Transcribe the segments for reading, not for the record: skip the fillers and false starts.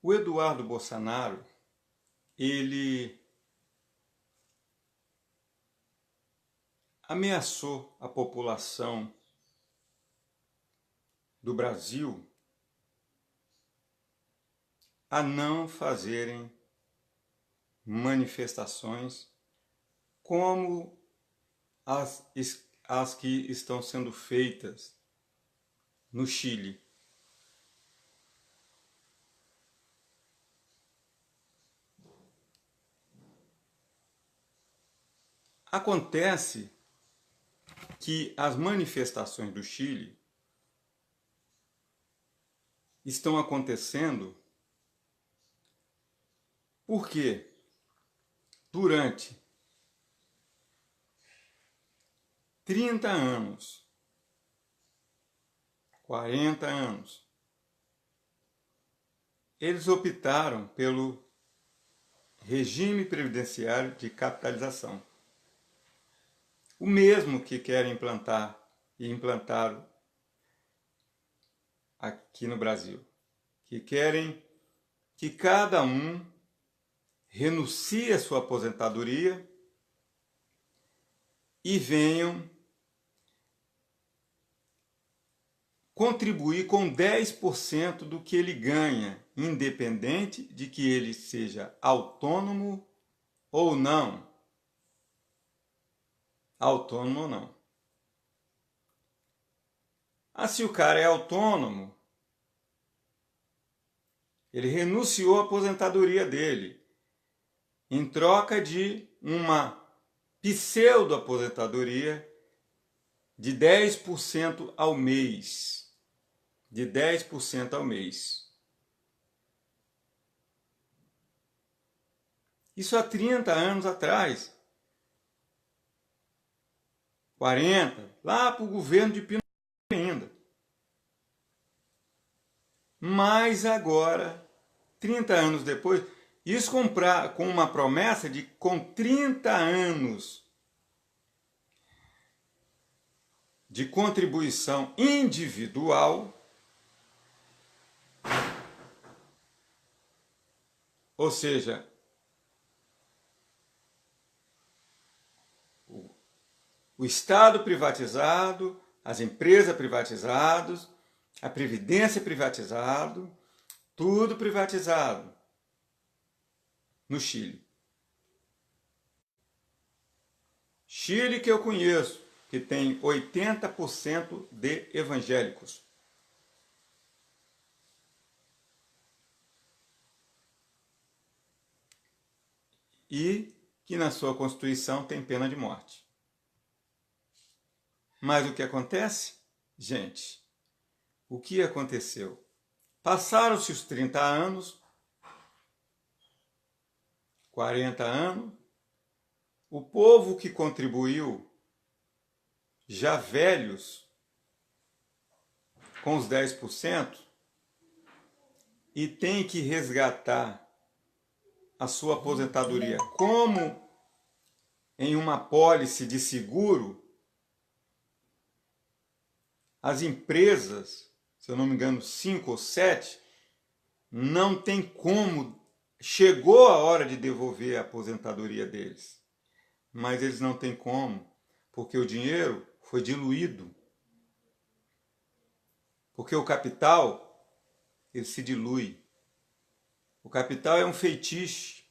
O Eduardo Bolsonaro, ele ameaçou a população do Brasil a não fazerem manifestações como as que estão sendo feitas no Chile. Acontece que as manifestações do Chile estão acontecendo porque durante 30 anos, 40 anos, eles optaram pelo regime previdenciário de capitalização. O mesmo que querem implantar e implantaram aqui no Brasil, que querem que cada um renuncie à sua aposentadoria e venham contribuir com 10% do que ele ganha, independente de que ele seja autônomo ou não. Autônomo ou não. Se o cara é autônomo, ele renunciou à aposentadoria dele, em troca de uma pseudo-aposentadoria de 10% ao mês. De 10% ao mês. Isso há 30 anos atrás. 40, lá para o governo de Pinochet ainda. Mas agora, 30 anos depois, isso com uma promessa de com 30 anos de contribuição individual, ou seja, o Estado privatizado, as empresas privatizadas, a Previdência privatizado, tudo privatizado no Chile. Chile que eu conheço, que tem 80% de evangélicos. E que na sua Constituição tem pena de morte. Mas o que acontece? Gente, o que aconteceu? Passaram-se os 30 anos, 40 anos, o povo que contribuiu, já velhos, com os 10%, e tem que resgatar a sua aposentadoria como em uma apólice de seguro, as empresas, se eu não me engano, 5 ou 7, não tem como, chegou a hora de devolver a aposentadoria deles, mas eles não têm como, porque o dinheiro foi diluído. Porque o capital, ele se dilui. O capital é um feitiço.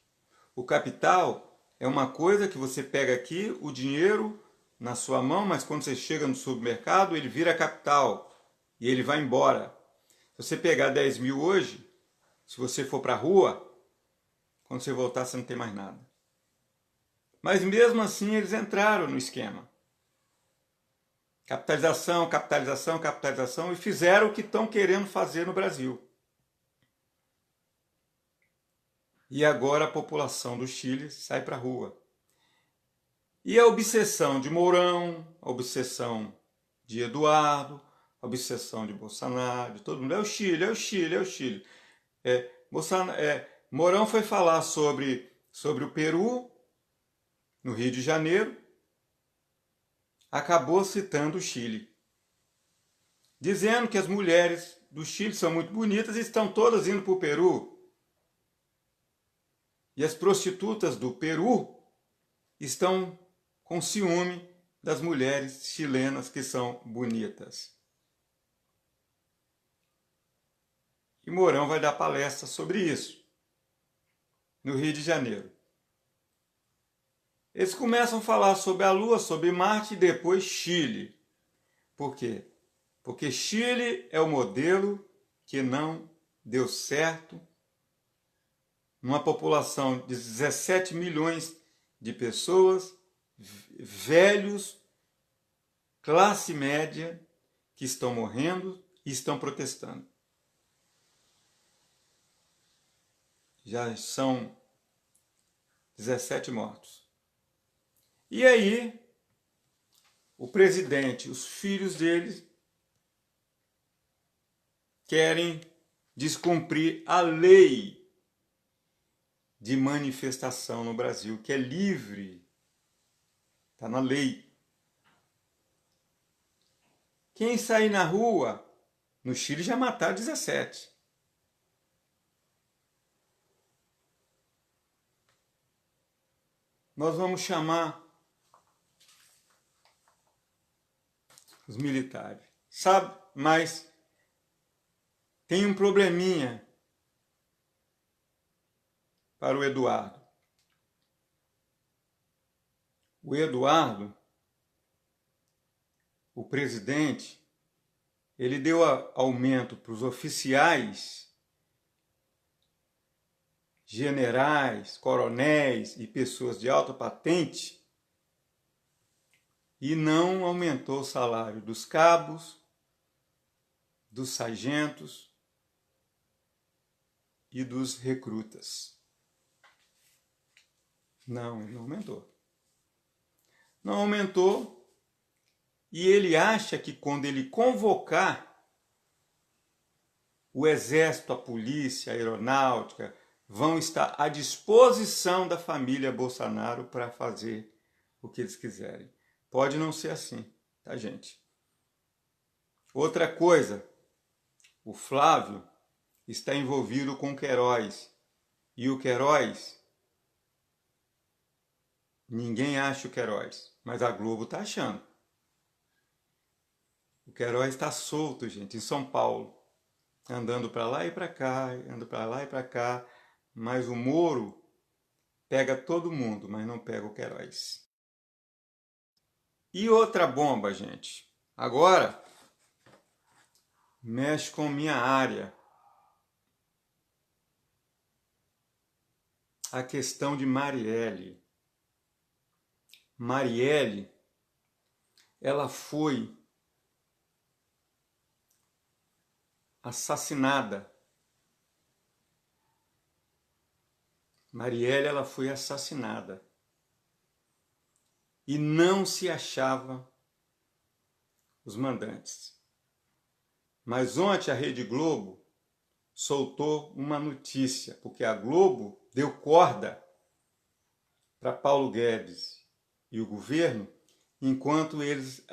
O capital é uma coisa que você pega aqui, o dinheiro na sua mão, mas quando você chega no supermercado, ele vira capital e ele vai embora. Se você pegar 10 mil hoje, se você for para a rua, quando você voltar você não tem mais nada. Mas mesmo assim eles entraram no esquema. Capitalização, capitalização, capitalização, e fizeram o que estão querendo fazer no Brasil. E agora a população do Chile sai para a rua. E a obsessão de Mourão, a obsessão de Eduardo, a obsessão de Bolsonaro, de todo mundo, é o Chile, é o Chile, é o Chile. Mourão foi falar sobre o Peru, no Rio de Janeiro, acabou citando o Chile, dizendo que as mulheres do Chile são muito bonitas e estão todas indo para o Peru. E as prostitutas do Peru estão com ciúme das mulheres chilenas que são bonitas. E Mourão vai dar palestra sobre isso, no Rio de Janeiro. Eles começam a falar sobre a Lua, sobre Marte e depois Chile. Por quê? Porque Chile é o modelo que não deu certo numa população de 17 milhões de pessoas, velhos, classe média, que estão morrendo e estão protestando. Já são 17 mortos. E aí, o presidente, os filhos dele, querem descumprir a lei de manifestação no Brasil, que é livre. Está na lei. Quem sair na rua, no Chile já mataram 17. Nós vamos chamar os militares. Sabe, mas tem um probleminha para o Eduardo. O Eduardo, o presidente, ele deu aumento para os oficiais, generais, coronéis e pessoas de alta patente e não aumentou o salário dos cabos, dos sargentos e dos recrutas. Não, ele não aumentou. Não aumentou e ele acha que quando ele convocar o exército, a polícia, a aeronáutica, vão estar à disposição da família Bolsonaro para fazer o que eles quiserem. Pode não ser assim, tá, gente? Outra coisa, o Flávio está envolvido com o Queiroz. E o Queiroz, ninguém acha o Queiroz, mas a Globo está achando. O Queiroz está solto, gente, em São Paulo, andando para lá e para cá, andando para lá e para cá, mas o Moro pega todo mundo, mas não pega o Queiroz. E outra bomba, gente. Agora, mexe com minha área. A questão de Marielle. Marielle, ela foi assassinada. Marielle, ela foi assassinada. E não se achava os mandantes. Mas ontem a Rede Globo soltou uma notícia, porque a Globo deu corda para Paulo Guedes e o governo, enquanto eles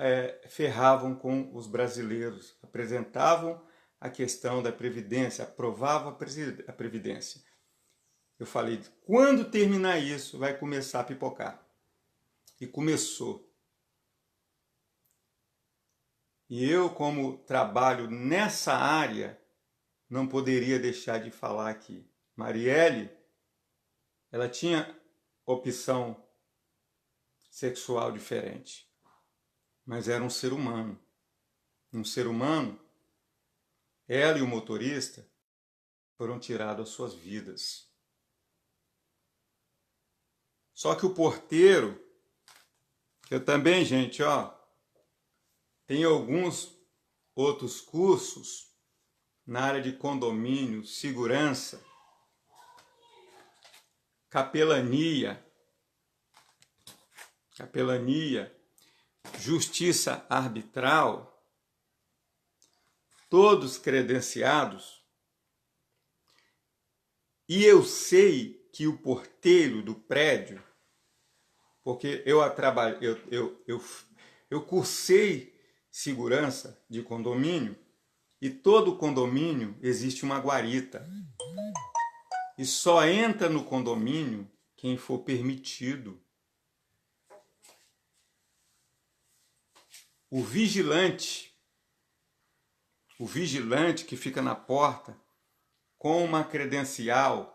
ferravam com os brasileiros, apresentavam a questão da Previdência, aprovavam a Previdência. Eu falei, quando terminar isso, vai começar a pipocar. E começou. E eu, como trabalho nessa área, não poderia deixar de falar aqui. Marielle, ela tinha opção sexual diferente, mas era um ser humano. Um ser humano, ela e o motorista foram tirados as suas vidas. Só que o porteiro, eu também, gente, ó, tem alguns outros cursos na área de condomínio, segurança, capelania, justiça arbitral, todos credenciados. E eu sei que o porteiro do prédio, porque eu cursei segurança de condomínio, e todo condomínio existe uma guarita. E só entra no condomínio quem for permitido. O vigilante que fica na porta com uma credencial,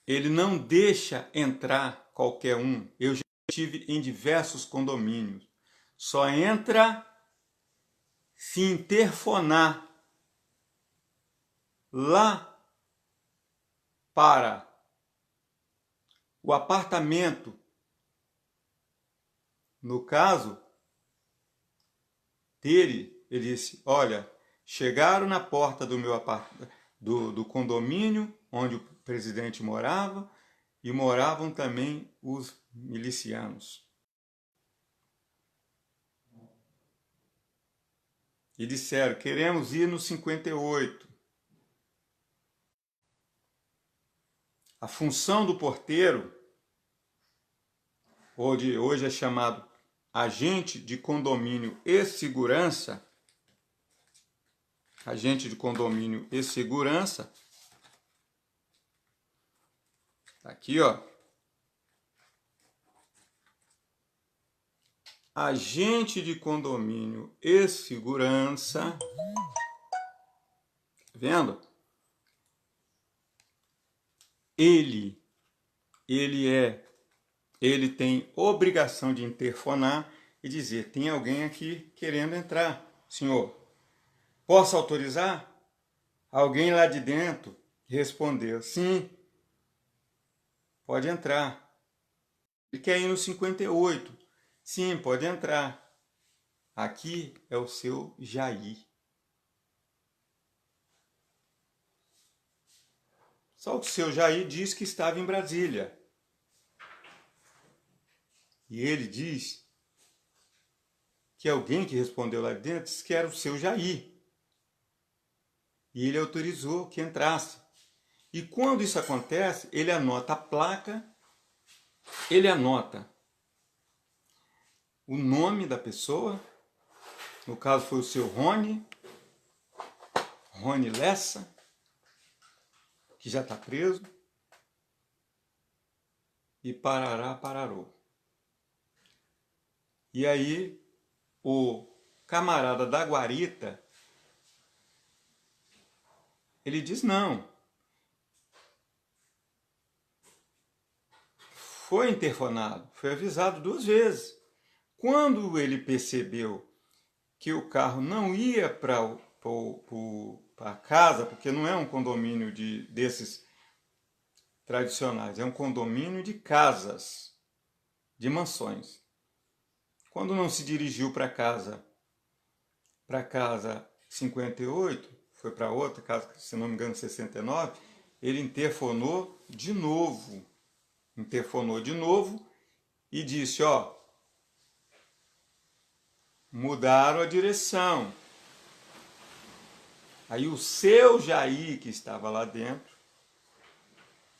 ele não deixa entrar qualquer um. Eu já estive em diversos condomínios. Só entra se interfonar lá para o apartamento. No caso dele, ele disse: olha, chegaram na porta do meu do condomínio onde o presidente morava, e moravam também os milicianos. E disseram: queremos ir no 58. A função do porteiro, hoje é chamado agente de condomínio e segurança, aqui, ó, agente de condomínio e segurança, tá vendo? Ele tem obrigação de interfonar e dizer: tem alguém aqui querendo entrar, senhor, posso autorizar? Alguém lá de dentro respondeu: sim, pode entrar. Ele quer ir no 58. Sim, pode entrar. Aqui é o seu Jair. Só que o seu Jair diz que estava em Brasília. E ele diz que alguém que respondeu lá dentro disse que era o seu Jair. E ele autorizou que entrasse. E quando isso acontece, ele anota a placa, ele anota o nome da pessoa, no caso foi o seu Rony Lessa, que já está preso, e pararou. E aí o camarada da guarita, ele diz: não, foi interfonado, foi avisado 2 vezes. Quando ele percebeu que o carro não ia para a casa, porque não é um condomínio desses tradicionais, é um condomínio de casas, de mansões. Quando não se dirigiu para casa 58, foi para outra casa, se não me engano 69, ele interfonou de novo e disse: ó, mudaram a direção. Aí o seu Jair, que estava lá dentro,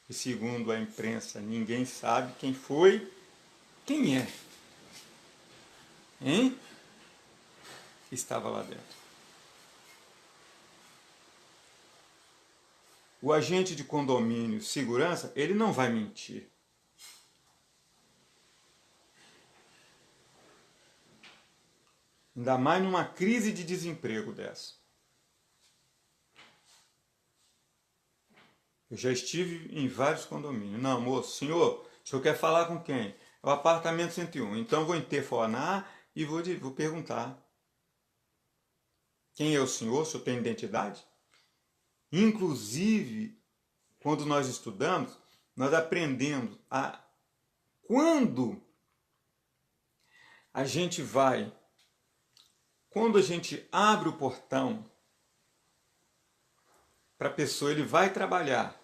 e segundo a imprensa ninguém sabe quem foi, quem é, hein? Estava lá dentro. O agente de condomínio, segurança, ele não vai mentir. Ainda mais numa crise de desemprego dessa. Eu já estive em vários condomínios. Não, moço, senhor quer falar com quem? É o apartamento 101. Então vou interfonar e vou perguntar. Quem é o senhor? O senhor tem identidade? Inclusive, quando nós estudamos, nós aprendemos quando a gente abre o portão para a pessoa, ele vai trabalhar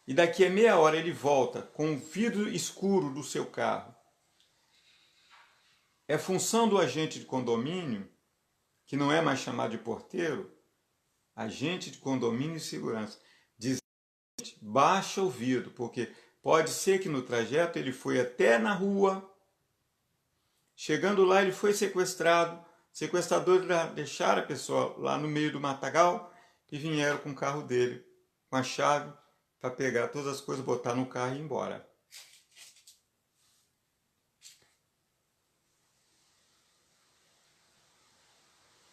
e daqui a meia hora ele volta com o vidro escuro do seu carro. É função do agente de condomínio, que não é mais chamado de porteiro, agente de condomínio e segurança, dizer: baixa o vidro, porque pode ser que no trajeto ele foi até na rua, chegando lá ele foi sequestrado, sequestradores deixaram a pessoa lá no meio do matagal e vieram com o carro dele com a chave para pegar todas as coisas, botar no carro e ir embora.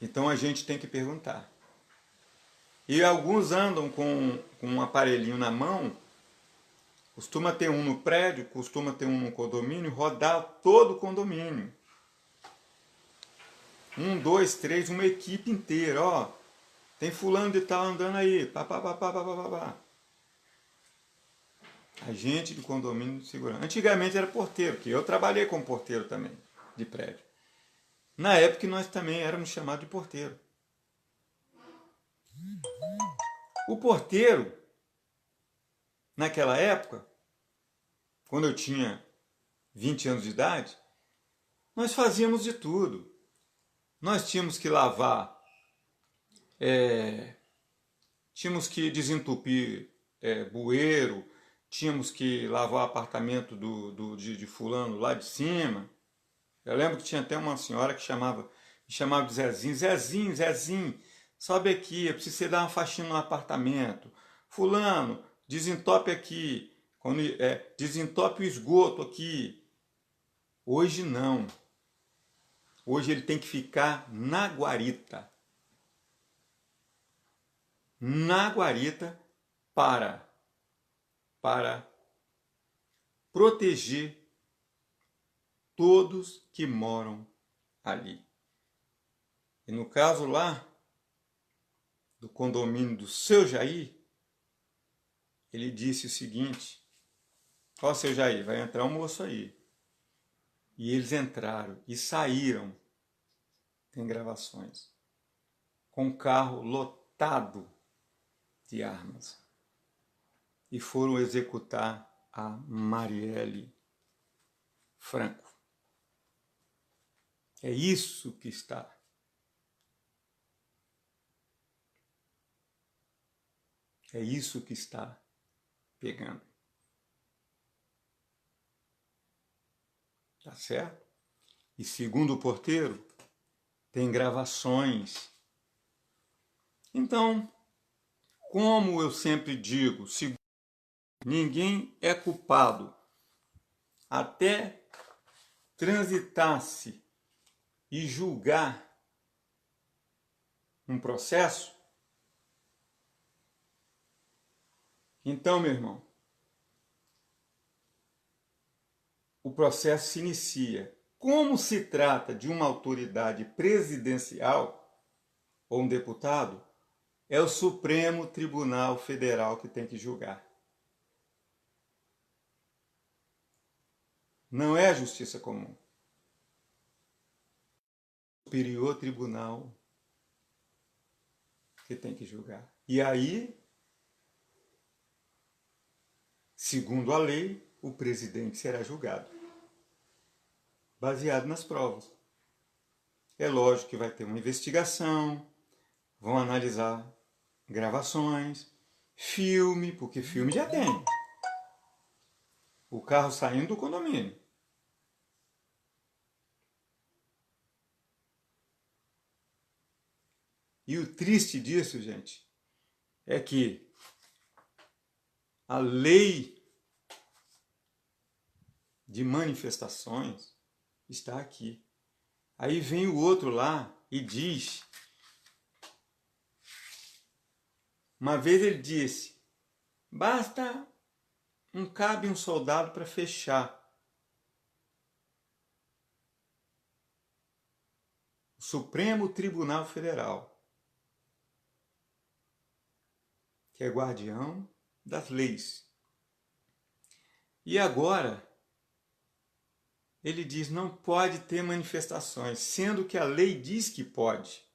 Então a gente tem que perguntar. E alguns andam com um aparelhinho na mão, costuma ter um no prédio, costuma ter um no condomínio, rodar todo o condomínio. 1, 2, 3, uma equipe inteira, ó. Tem fulano de tal andando aí, pá, pá, pá, pá, pá, pá, pá. Agente de condomínio de segurança. Antigamente era porteiro, que eu trabalhei como porteiro também, de prédio. Na época nós também éramos chamados de porteiro. O porteiro, naquela época, quando eu tinha 20 anos de idade, nós fazíamos de tudo. Nós tínhamos que lavar, tínhamos que desentupir bueiro, tínhamos que lavar o apartamento de fulano lá de cima. Eu lembro que tinha até uma senhora que me chamava de Zezinho. Zezinho, Zezinho, sobe aqui, eu preciso você dar uma faxina no apartamento. Fulano, desentope aqui, desentope o esgoto aqui. Hoje não. Hoje ele tem que ficar na guarita. Na guarita para proteger todos que moram ali. E no caso lá, do condomínio do seu Jair, ele disse o seguinte: ó, seu Jair, vai entrar um moço aí. E eles entraram e saíram, tem gravações, com o carro lotado de armas. E foram executar a Marielle Franco. É isso que está. É isso que está pegando. Tá certo? E segundo o porteiro, tem gravações. Então, como eu sempre digo, ninguém é culpado até transitar-se e julgar um processo. Então, meu irmão, o processo se inicia. Como se trata de uma autoridade presidencial ou um deputado, é o Supremo Tribunal Federal que tem que julgar. Não é a justiça comum. O Superior Tribunal que tem que julgar. E aí, segundo a lei, o presidente será julgado, baseado nas provas. É lógico que vai ter uma investigação, vão analisar gravações, filme, porque filme já tem. O carro saindo do condomínio. E o triste disso, gente, é que a lei de manifestações está aqui. Aí vem o outro lá e diz. Uma vez ele disse: cabe um soldado para fechar. O Supremo Tribunal Federal, que é guardião das leis. E agora ele diz: não pode ter manifestações, sendo que a lei diz que pode,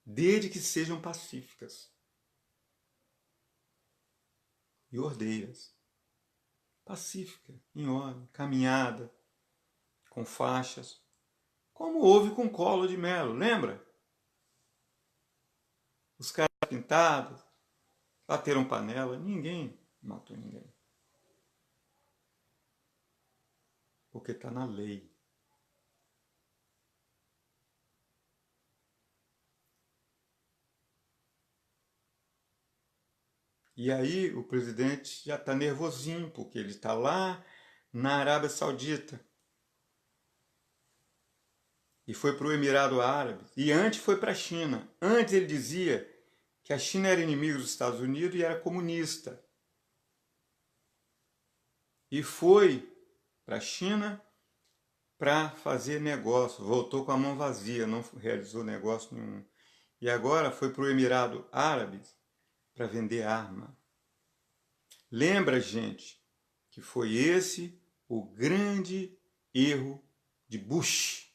desde que sejam pacíficas e ordeiras. Pacífica, em ordem, caminhada, com faixas, como houve com Collor de Mello, lembra? Os caras pintados, bateram panela, ninguém matou ninguém. Porque está na lei. E aí o presidente já está nervosinho, porque ele está lá na Arábia Saudita. E foi para o Emirado Árabe. E antes foi para a China. Antes ele dizia que a China era inimigo dos Estados Unidos e era comunista. E foi para a China para fazer negócio. Voltou com a mão vazia, não realizou negócio nenhum. E agora foi para o Emirado Árabe para vender arma. Lembra, gente, que foi esse o grande erro de Bush.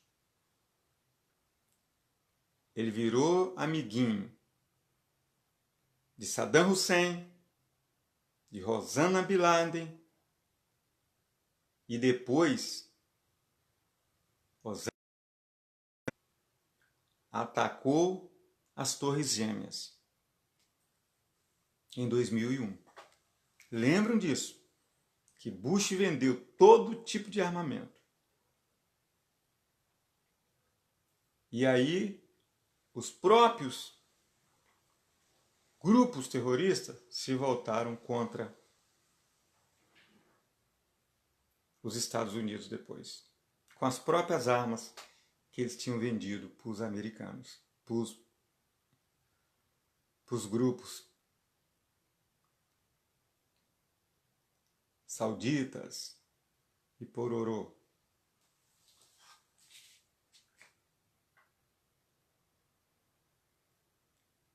Ele virou amiguinho de Saddam Hussein, de Osama Bin Laden e depois Osama atacou as Torres Gêmeas em 2001. Lembram disso? Que Bush vendeu todo tipo de armamento. E aí os próprios grupos terroristas se voltaram contra os Estados Unidos depois, com as próprias armas que eles tinham vendido para os americanos, para os grupos sauditas e pororô.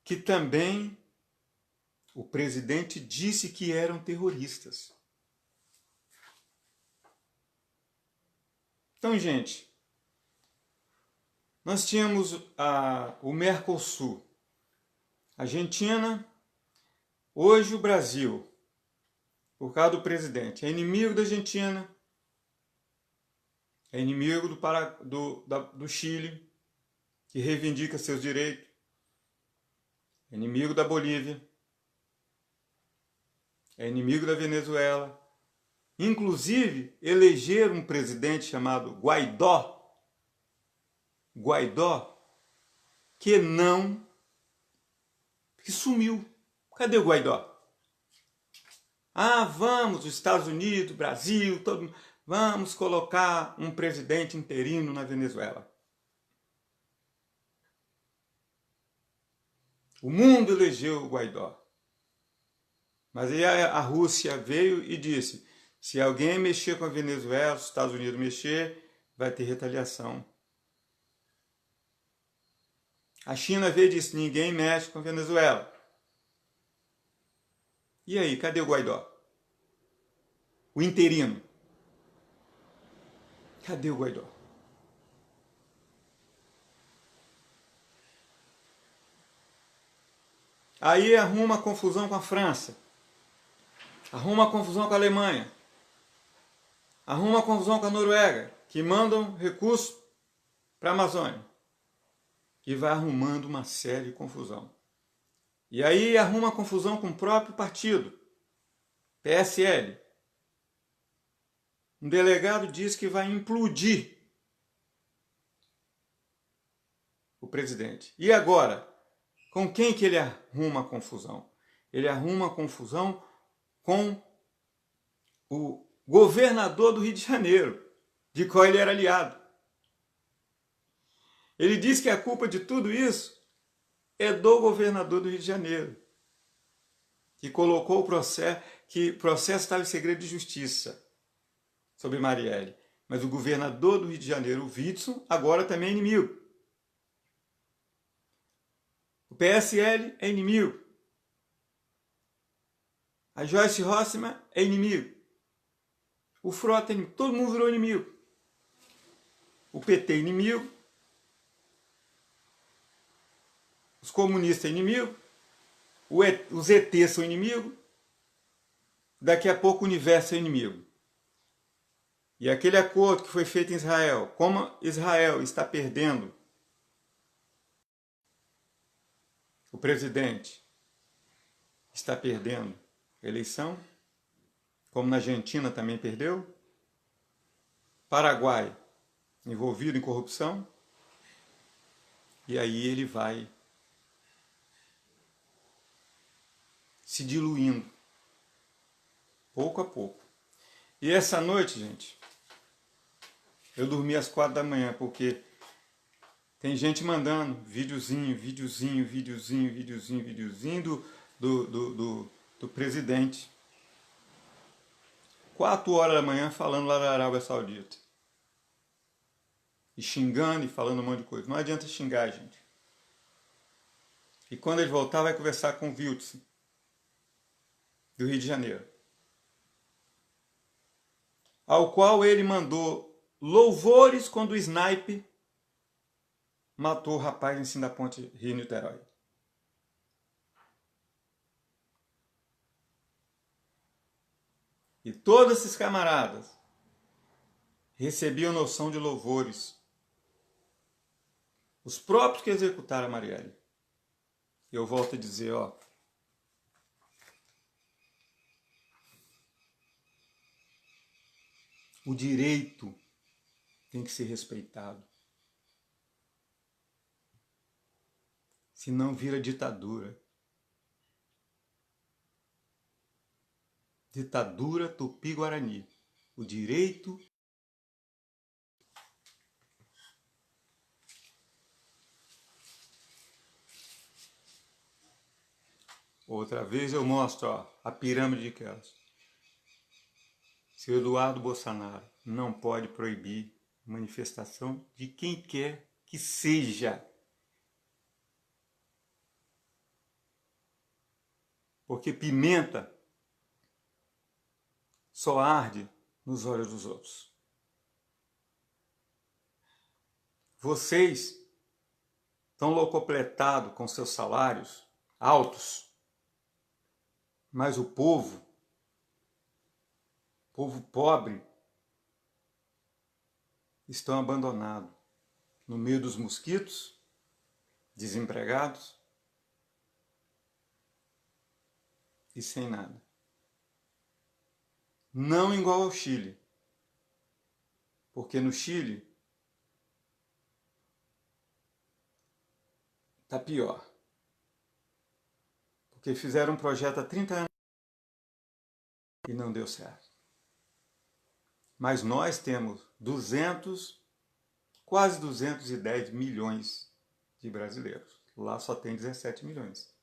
Que também o presidente disse que eram terroristas. Então, gente, nós tínhamos o Mercosul, Argentina, hoje o Brasil, por causa do presidente, é inimigo da Argentina, é inimigo do Chile, que reivindica seus direitos, é inimigo da Bolívia, é inimigo da Venezuela. Inclusive, elegeram um presidente chamado Guaidó, que sumiu. Cadê o Guaidó? Ah, vamos, os Estados Unidos, Brasil, vamos colocar um presidente interino na Venezuela. O mundo elegeu o Guaidó. Mas aí a Rússia veio e disse, se alguém mexer com a Venezuela, se os Estados Unidos mexer, vai ter retaliação. A China veio e disse, ninguém mexe com a Venezuela. E aí, cadê o Guaidó? O interino. Cadê o Guaidó? Aí arruma confusão com a França. Arruma confusão com a Alemanha. Arruma confusão com a Noruega, que mandam recursos para a Amazônia. E vai arrumando uma série de confusão. E aí arruma confusão com o próprio partido, PSL. Um delegado diz que vai implodir o presidente. E agora? Com quem que ele arruma a confusão? Ele arruma a confusão com o governador do Rio de Janeiro, de qual ele era aliado. Ele diz que a culpa de tudo isso é do governador do Rio de Janeiro, que colocou o processo, que o processo estava em segredo de justiça sobre Marielle. Mas o governador do Rio de Janeiro, o Witzel, agora também é inimigo. O PSL é inimigo. A Joyce Rossmann é inimigo. O Frota é inimigo. Todo mundo virou inimigo. O PT é inimigo. Os comunistas são inimigos. Os ETs são inimigos. Daqui a pouco o universo é inimigo. E aquele acordo que foi feito em Israel, como Israel está perdendo o presidente, está perdendo a eleição, como na Argentina também perdeu, Paraguai envolvido em corrupção, e aí ele vai se diluindo, pouco a pouco. E essa noite, gente, eu dormi às 4 da manhã, porque tem gente mandando videozinho do presidente. 4 horas da manhã falando lá da Arábia Saudita. E xingando e falando um monte de coisa. Não adianta xingar, gente. E quando ele voltar, vai conversar com o Wildson, do Rio de Janeiro, ao qual ele mandou louvores quando o sniper matou o rapaz em cima da ponte Rio-Niterói. E todos esses camaradas recebiam noção de louvores. Os próprios que executaram a Marielle. Eu volto a dizer, ó. O direito tem que ser respeitado. Senão vira ditadura. Ditadura Tupi-Guarani. O direito. Outra vez eu mostro, ó, a pirâmide de Kelso. Seu Eduardo Bolsonaro não pode proibir manifestação de quem quer que seja. Porque pimenta só arde nos olhos dos outros. Vocês estão locopletados com seus salários altos, mas o povo pobre, estão abandonados no meio dos mosquitos, desempregados e sem nada. Não igual ao Chile, porque no Chile está pior. Porque fizeram um projeto há 30 anos e não deu certo. Mas nós temos quase 210 milhões de brasileiros. Lá só tem 17 milhões.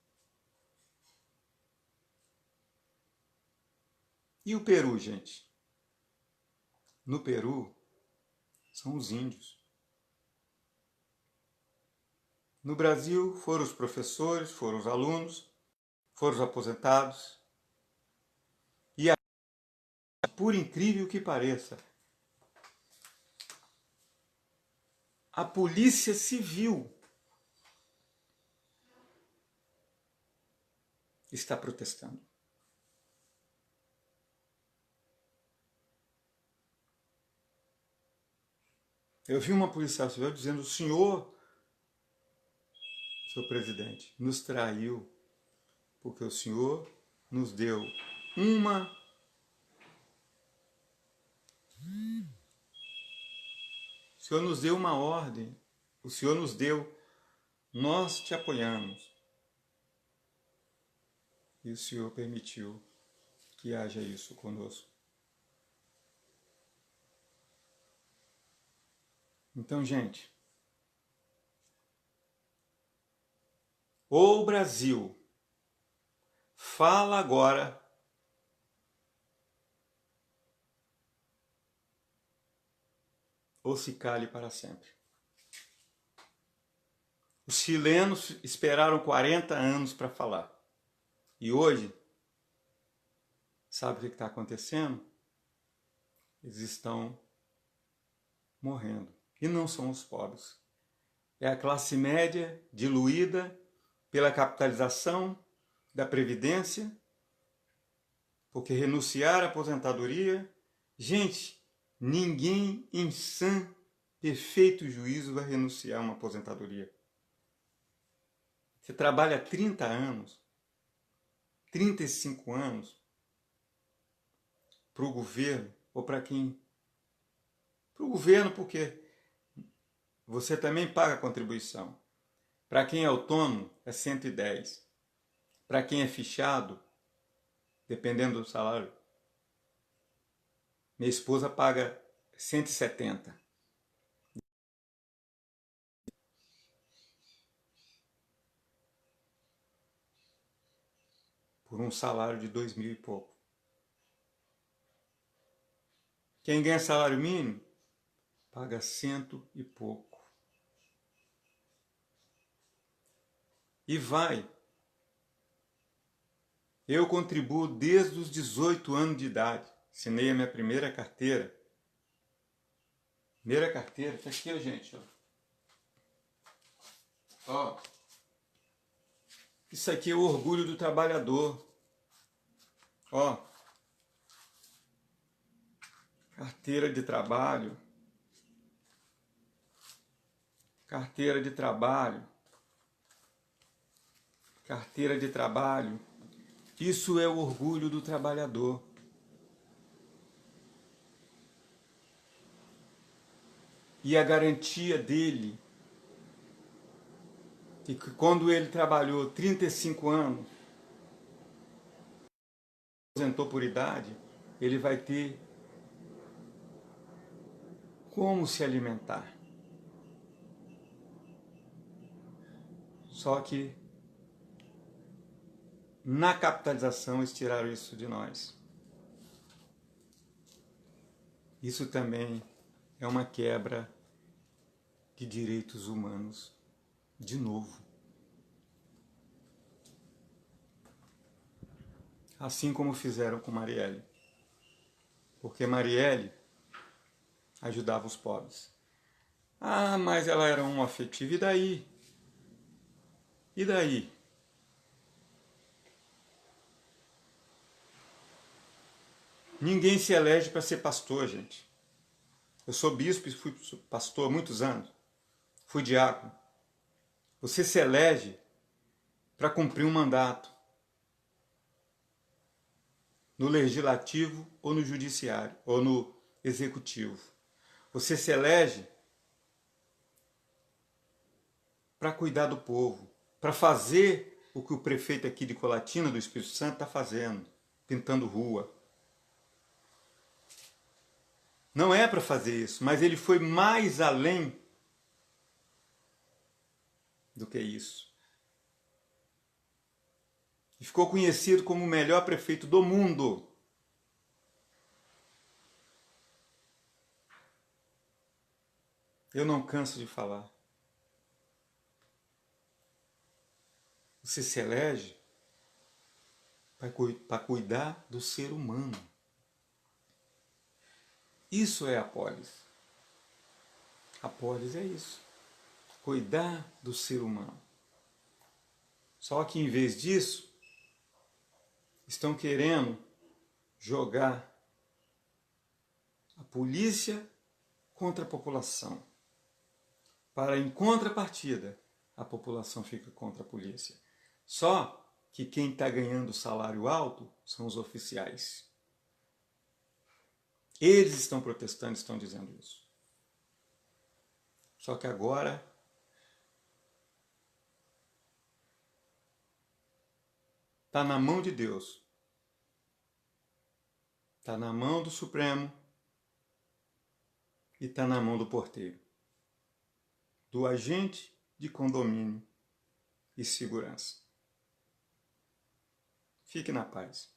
E o Peru, gente? No Peru, são os índios. No Brasil, foram os professores, foram os alunos, foram os aposentados. E, por incrível que pareça, a Polícia Civil está protestando. Eu vi uma policial civil dizendo: o senhor, seu presidente, nos traiu porque o senhor nos deu uma... O senhor nos deu uma ordem, o senhor nos deu, nós te apoiamos. E o senhor permitiu que haja isso conosco. Então, gente, ou o Brasil fala agora ou se cale para sempre. Os chilenos esperaram 40 anos para falar. E hoje, sabe o que está acontecendo? Eles estão morrendo. E não são os pobres. É a classe média diluída pela capitalização da Previdência, porque renunciar à aposentadoria... Gente, ninguém em sã, perfeito juízo vai renunciar a uma aposentadoria. Você trabalha 30 anos, 35 anos, para o governo, ou para quem? Para o governo, porque você também paga contribuição. Para quem é autônomo, é 110. Para quem é fichado, dependendo do salário. Minha esposa paga 170. Por um salário de 2.000 e pouco. Quem ganha salário mínimo paga 100 e pouco. E vai. Eu contribuo desde os 18 anos de idade. Assinei a minha primeira carteira. Primeira carteira, tá aqui, gente. Ó. Isso aqui é o orgulho do trabalhador. Ó. Carteira de trabalho. Carteira de trabalho. Carteira de trabalho. Isso é o orgulho do trabalhador. E a garantia dele, que quando ele trabalhou 35 anos, aposentou por idade, ele vai ter como se alimentar. Só que na capitalização eles tiraram isso de nós. Isso também é uma quebra de direitos humanos, de novo. Assim como fizeram com Marielle. Porque Marielle ajudava os pobres. Ah, mas ela era homoafetiva, e daí? E daí? Ninguém se elege para ser pastor, gente. Eu sou bispo e fui pastor há muitos anos. Fui diácono. Você se elege para cumprir um mandato. No legislativo ou no judiciário, ou no executivo. Você se elege para cuidar do povo, para fazer o que o prefeito aqui de Colatina, do Espírito Santo, está fazendo, pintando rua. Não é para fazer isso, mas ele foi mais além do que isso. E ficou conhecido como o melhor prefeito do mundo. Eu não canso de falar. Você se elege para cuidar do ser humano. Isso é a polis. A polis é isso. Cuidar do ser humano. Só que em vez disso, estão querendo jogar a polícia contra a população. Para, em contrapartida, a população fica contra a polícia. Só que quem está ganhando salário alto são os oficiais. Eles estão protestando, estão dizendo isso. Só que agora está na mão de Deus. Está na mão do Supremo e está na mão do porteiro, do agente de condomínio e segurança. Fique na paz.